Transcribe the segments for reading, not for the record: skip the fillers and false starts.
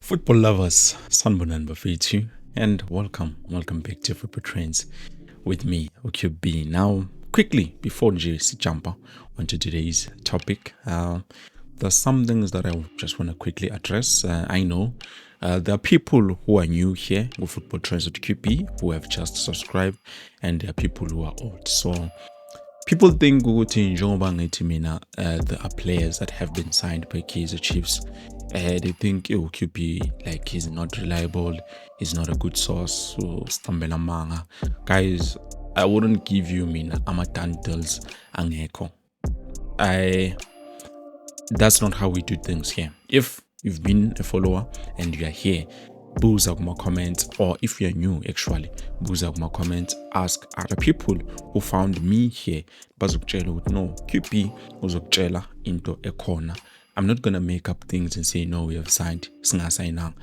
Football lovers, Sanbonan Bafetu, and welcome back to Football Trends with me, OQB. Now, quickly, before JC jump onto today's topic, there's some things that I just want to quickly address. I know there are people who are new here with Football Trends with QB who have just subscribed, and there are people who are old. So, people think ukuthi njengoba ngithi mina there are players that have been signed by Kaizer Chiefs. They think QB like he's not reliable, he's not a good source. So stambela manga, guys. I wouldn't give you mina amatantals angeko. That's not how we do things here. If you've been a follower and you are here, buza kuma comments, or if you're new actually, buza kuma comments, ask other people who found me here. Bazukutshela ukuthi no, QP uzokutshela into ekhona. I'm not gonna make up things and say no, we have signed. Singasayinanga.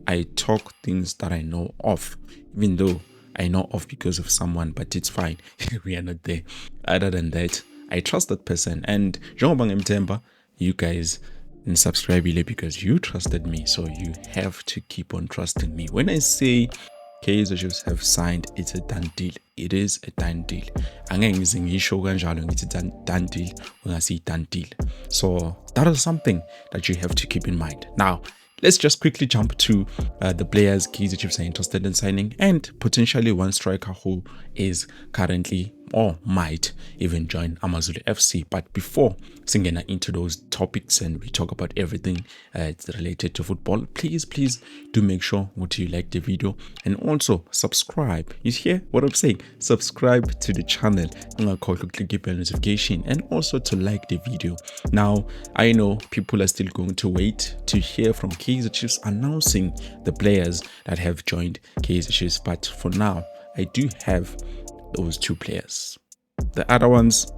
I talk things that I know of, even though I know of because of someone, but it's fine. We are not there. Other than that, I trust that person. And njengoba ngimthemba, you guys subscribe because you trusted me, so you have to keep on trusting me. When I say Kaizer Chiefs have signed, it's a done deal. It is a done deal. Angeke ngisho kanjalo ngithi done deal ungasi done deal. So that is something that you have to keep in mind. Now, let's just quickly jump to the players Kaizer Chiefs are interested in signing, and potentially one striker who is currently or might even join AmaZulu FC. But before singing into those topics and we talk about everything related to football, please do make sure that you like the video and also subscribe. You hear what I'm saying? Subscribe to the channel, click bell notification, and also to like the video. Now, I know people are still going to wait to hear from Kaizer Chiefs announcing the players that have joined Kaizer Chiefs, but for now, I do have those two players. The other ones,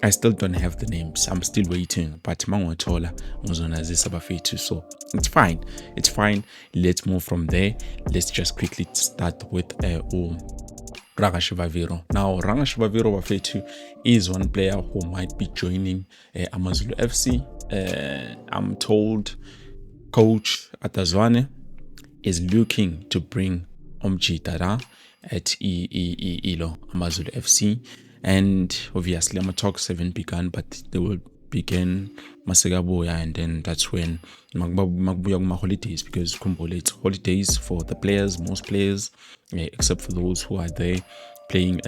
I still don't have the names. I'm still waiting, but Mangwatola Muzonazisa Bafetu. So it's fine. Let's move from there. Let's just quickly start with Rangashivaviro. Now, Rangashivaviro Bafetu is one player who might be joining AmaZulu FC. I'm told Coach Atazwane is looking to bring Omjitara at Ilo AmaZulu FC, and obviously talks haven't begun, but they will begin Masagaboya, and then that's when Magbuya holidays, because it's holidays for the players, most players, except for those who are there playing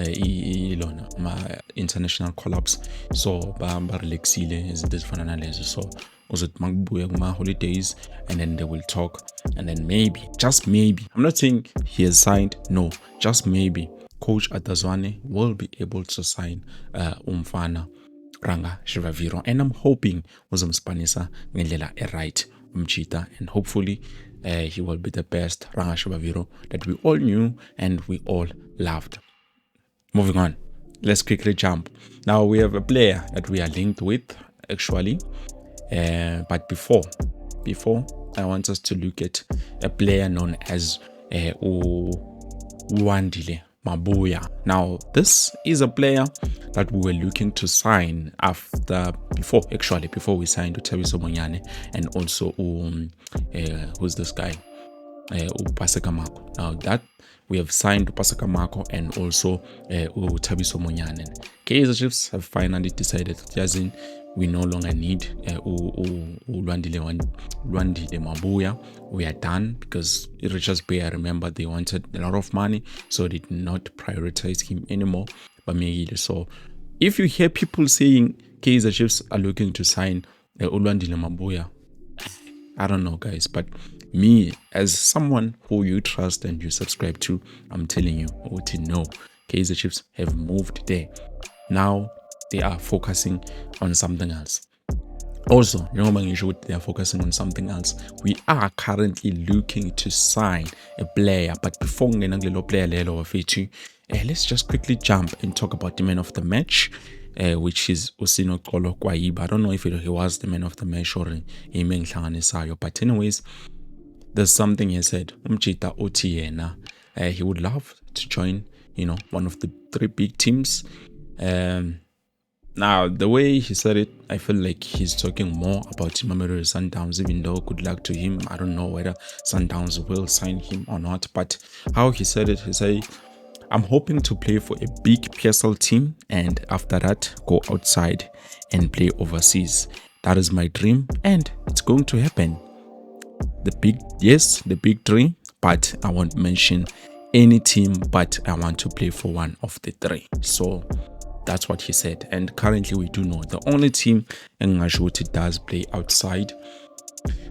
international collabs. So relaxile is this for analysis. So holidays, and then they will talk, and then maybe, just maybe, I'm not saying he has signed, no, just maybe Coach Atazwane will be able to sign Umfana Ranga Shivaviro, and I'm hoping uzamspanisa ngendlela right umchita, and hopefully he will be the best Ranga Shivaviro that we all knew and we all loved. Moving on, let's quickly jump. Now we have a player that we are linked with actually. But before I want us to look at a player known as Wandile Mabuya. Now this is a player that we were looking to sign before we signed Utabiso Monyane, and also who's this guy, Upasakamako. Now that we have signed Upasakamako and also Utabiso Monyane, Kaizer Chiefs have finally decided that we no longer need Lwandile Mabuya. We are done, because Richards Bay, I remember they wanted a lot of money, so they did not prioritize him anymore. So if you hear people saying Kaizer Chiefs are looking to sign Lwandile Mabuya, I don't know, guys, but me, as someone who you trust and you subscribe to, I'm telling you, no, Kaizer Chiefs have moved there. Now they are focusing on something else. Also, they are focusing on something else. We are currently looking to sign a player, but before let's just quickly jump and talk about the man of the match, which is Usino Kolo Kwaiba. I don't know if he was the man of the match or but anyways, there's something he said. Umchita Otiena. He would love to join, one of the three big teams. Now, the way he said it, I feel like he's talking more about Mamelodi Sundowns, even though good luck to him. I don't know whether Sundowns will sign him or not, but how he said it, he said, I'm hoping to play for a big PSL team and after that go outside and play overseas. That is my dream and it's going to happen. The big dream, but I won't mention any team, but I want to play for one of the three. So that's what he said. And currently we do know the only team in Ngajoti does play outside.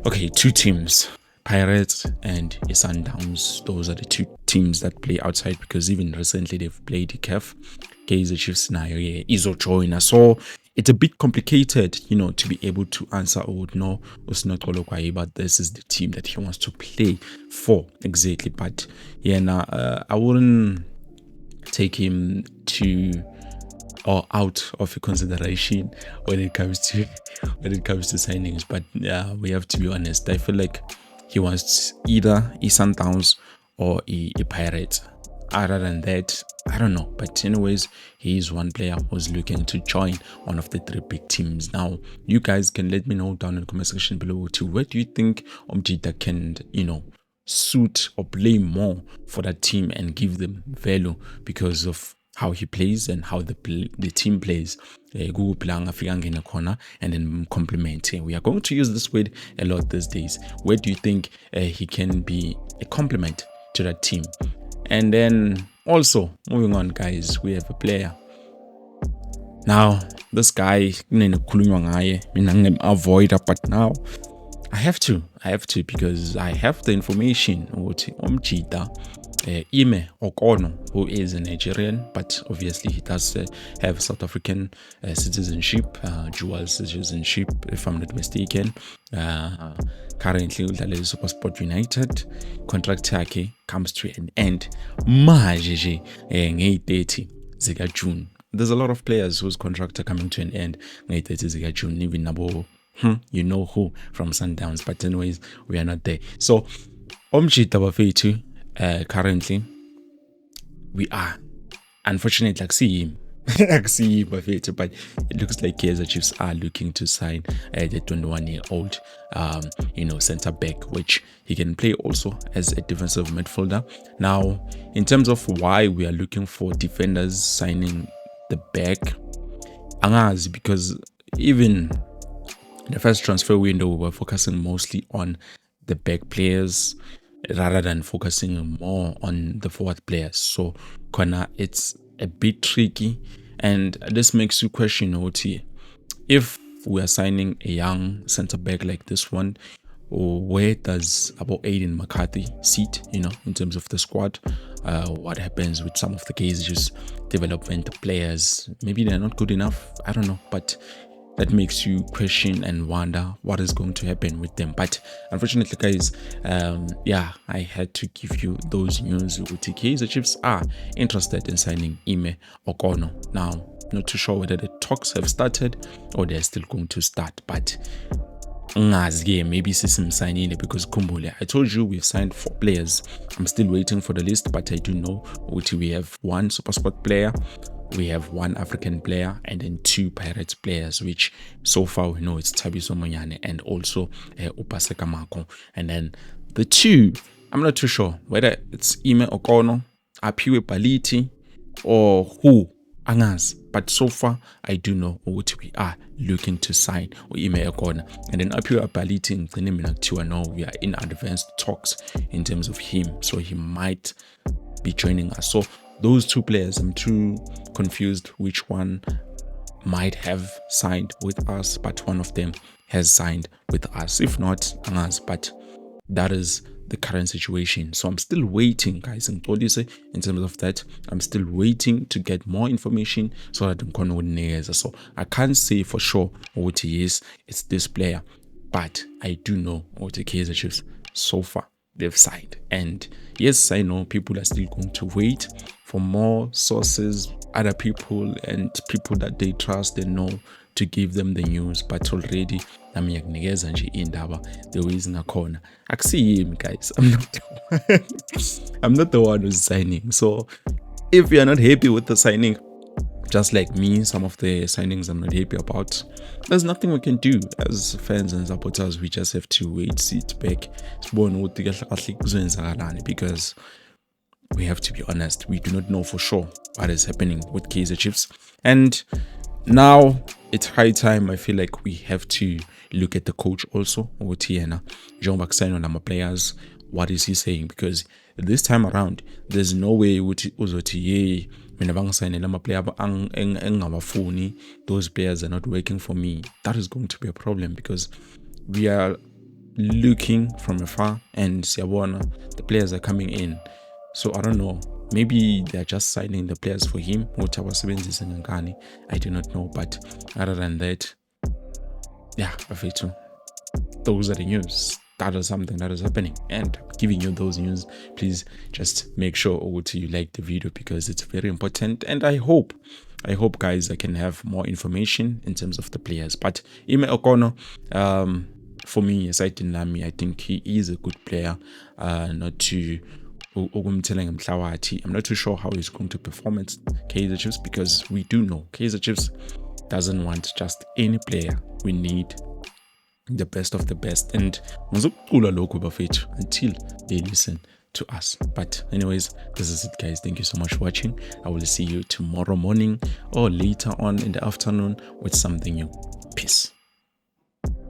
Okay, two teams, Pirates and Sundowns. Those are the two teams that play outside because even recently they've played the Kaizer Chiefs now Izo joiner. So it's a bit complicated, to be able to answer no, but this is the team that he wants to play for exactly. But yeah, now I wouldn't take him to or out of a consideration when it comes to signings. But yeah, we have to be honest. I feel like he wants either a Sundowns or a Pirates. Other than that, I don't know. But anyways, he is one player who's looking to join one of the three big teams. Now, you guys can let me know down in the comment section below too. Where do you think Omjita can, suit or play more for that team and give them value because of how he plays and how the team plays? And then complementing. We are going to use this word a lot these days. Where do you think he can be a complement to that team? And then also moving on, guys, we have a player. Now this guy avoid, but now I have to because I have the information about Omjita Ime Okono, who is a Nigerian, but obviously he does have South African citizenship, dual citizenship, if I'm not mistaken. Currently udlala Supersport United. Contract yakhe comes to an end manje nge-30 zika June. There's a lot of players whose contracts are coming to an end nge-30 zika June, even nabo you know who from Sundowns. But anyways, we are not there. So Omjita bafethu, currently we are unfortunately like see him but it looks like Kaizer Chiefs are looking to sign the 21-year-old center back, which he can play also as a defensive midfielder. Now, in terms of why we are looking for defenders signing the back, angazi, because even the first transfer window we were focusing mostly on the back players rather than focusing more on the forward players. So it's a bit tricky, and this makes you question if we are signing a young center back like this one, or where does about Aiden McCarthy sit in terms of the squad? What happens with some of the Kaizer's development players? Maybe they're not good enough, I don't know, but that makes you question and wonder what is going to happen with them. But unfortunately, guys, I had to give you those news. The Kaizer Chiefs are interested in signing Ime Okono. Now, not too sure whether the talks have started or they're still going to start, but maybe system signing because Kumbule. I told you we've signed 4 players. I'm still waiting for the list, but I do know we have 1 Supersport player, we have 1 African player, and then 2 Pirates players, which so far we know it's Thabiso Monyane and also Upaseka Mako. And then the 2, I'm not too sure whether it's Ime Okono, Apiwe Paliti, or who, Angas. But so far, I do know what we are looking to sign Ime Okono. And then Apiwe Paliti in I know we are in advanced talks in terms of him, so he might be joining us. So those 2 players, I'm too confused which one might have signed with us, but one of them has signed with us. If not, Angas, but that is the current situation. So I'm still waiting, guys, and told you say in terms of that, I'm still waiting to get more information so that I'm going to. So I can't say for sure what he is. It's this player, but I do know what the Kaizer Chiefs so far they've signed. And yes, I know people are still going to wait for more sources, other people and people that they trust and know to give them the news. But already namiyakunikeza nje indaba the ways ngakhona. Akusiyi yimi, guys. I'm not the one who's signing. So if you are not happy with the signing, just like me, some of the signings I'm not happy about. There's nothing we can do as fans and supporters. We just have to wait, sit back, because we have to be honest. We do not know for sure what is happening with Kaizer Chiefs. And now it's high time. I feel like we have to look at the coach also. Jean Baxine on our players. What is he saying? Because this time around, there's no way uzothi those players are not working for me. That is going to be a problem, because we are looking from afar and the players are coming in. So I don't know. Maybe they're just signing the players for him. I do not know. But other than that, yeah, those are the news. That is something that is happening, and giving you those news. Please just make sure you like the video, because it's very important. And I hope guys, I can have more information in terms of the players. But Ime Okono, for me, aside in Nami, I think he is a good player. I'm not too sure how he's going to perform at Kaizer Chiefs, because we do know Kaizer Chiefs doesn't want just any player. We need the best of the best, and until they listen to us. But anyways, this is it, guys. Thank you so much for watching. I will see you tomorrow morning or later on in the afternoon with something new. Peace.